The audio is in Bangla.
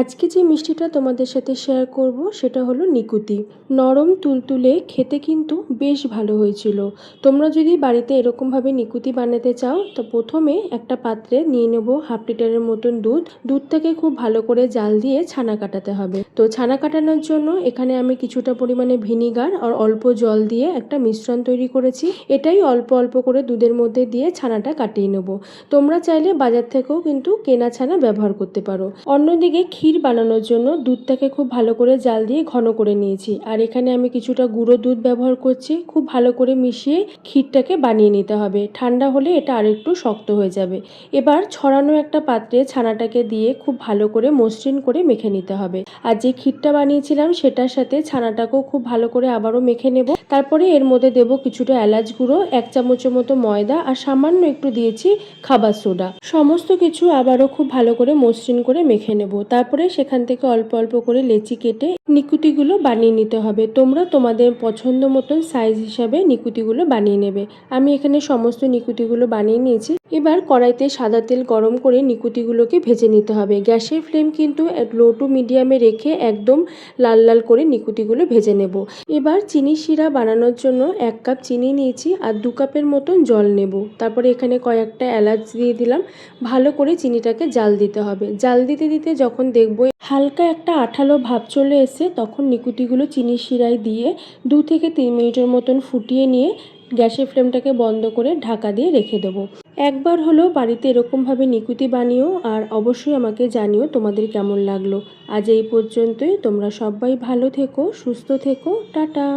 আজকে যে মিষ্টিটা তোমাদের সাথে শেয়ার করব সেটা হলো নিকুতি। নরম তুলতুলে, খেতে কিন্তু বেশ ভালো হয়েছিল। তোমরা যদি বাড়িতে এরকমভাবে নিকুতি বানাতে চাও তো প্রথমে একটা পাত্রে নিয়ে নেব হাফ লিটারের মতন দুধটাকে খুব ভালো করে জাল দিয়ে ছানা কাটাতে হবে। তো ছানা কাটানোর জন্য এখানে আমি কিছুটা পরিমাণে ভিনিগার আর অল্প জল দিয়ে একটা মিশ্রণ তৈরি করেছি। এটাই অল্প অল্প করে দুধের মধ্যে দিয়ে ছানাটা কাটিয়ে নেব। তোমরা চাইলে বাজার থেকেও কিন্তু কেনা ছানা ব্যবহার করতে পারো। অন্যদিকে ক্ষীর বানানোর জন্য দুধটাকে খুব ভালো করে জাল দিয়ে ঘন করে নিয়েছি, আর এখানে আমি কিছুটা গুঁড়ো দুধ ব্যবহার করছি। খুব ভালো করে মিশিয়ে ক্ষীরটাকে বানিয়ে নিতে হবে। ঠান্ডা হলে এটা আরেকটু শক্ত হয়ে যাবে। এবার ছড়ানো একটা পাত্রে ছানাটাকে দিয়ে খুব ভালো করে মসৃণ করে মেখে নিতে হবে। আর যে ক্ষীরটা বানিয়েছিলাম সেটার সাথে ছানাটাকেও খুব ভালো করে আবারও মেখে নেব। তারপরে এর মধ্যে দেব কিছুটা এলাচ গুঁড়ো, 1 চামচের মতো ময়দা আর সামান্য একটু দিয়েছি খাবার সোডা। সমস্ত কিছু আবারও খুব ভালো করে মসৃণ করে মেখে নেব। তারপরে সেখান থেকে অল্প অল্প করে লেচি কেটে নিকুতিগুলো বানিয়ে নিতে হবে। তোমরা তোমাদের পছন্দ মতন সাইজ হিসাবে নিকুতিগুলো বানিয়ে নেবে। আমি এখানে সমস্ত নিকুতিগুলো বানিয়ে নিয়েছি। এবার কড়াইতে সাদা তেল গরম করে নিকুতিগুলোকে ভেজে নিতে হবে। গ্যাসের ফ্লেম কিন্তু লো টু মিডিয়ামে রেখে একদম লাল লাল করে নিকুতিগুলো ভেজে নেব। এবার চিনি শিরা বানানোর জন্য 1 কাপ চিনি নিয়েছি আর 2 কাপের মতন জল নেব। তারপরে এখানে কয়েকটা এলাচ দিয়ে দিলাম। ভালো করে চিনিটাকে জাল দিতে হবে। জাল দিতে দিতে যখন দেখবো হালকা একটা আঠালো ভাব চলে এসে তখন নিকুতিগুলো চিনি শিরায় দিয়ে 2 থেকে 3 মিনিটের মতন ফুটিয়ে নিয়ে গ্যাসের ফ্লেমটাকে বন্ধ করে ঢাকা দিয়ে রেখে দেবো। একবার হলেও বাড়িতে এরকমভাবে নিকুতি বানিও, আর অবশ্যই আমাকে জানিও তোমাদের কেমন লাগলো। আজ এই পর্যন্তই। তোমরা সবাই ভালো থেকো, সুস্থ থেকো। টাটা।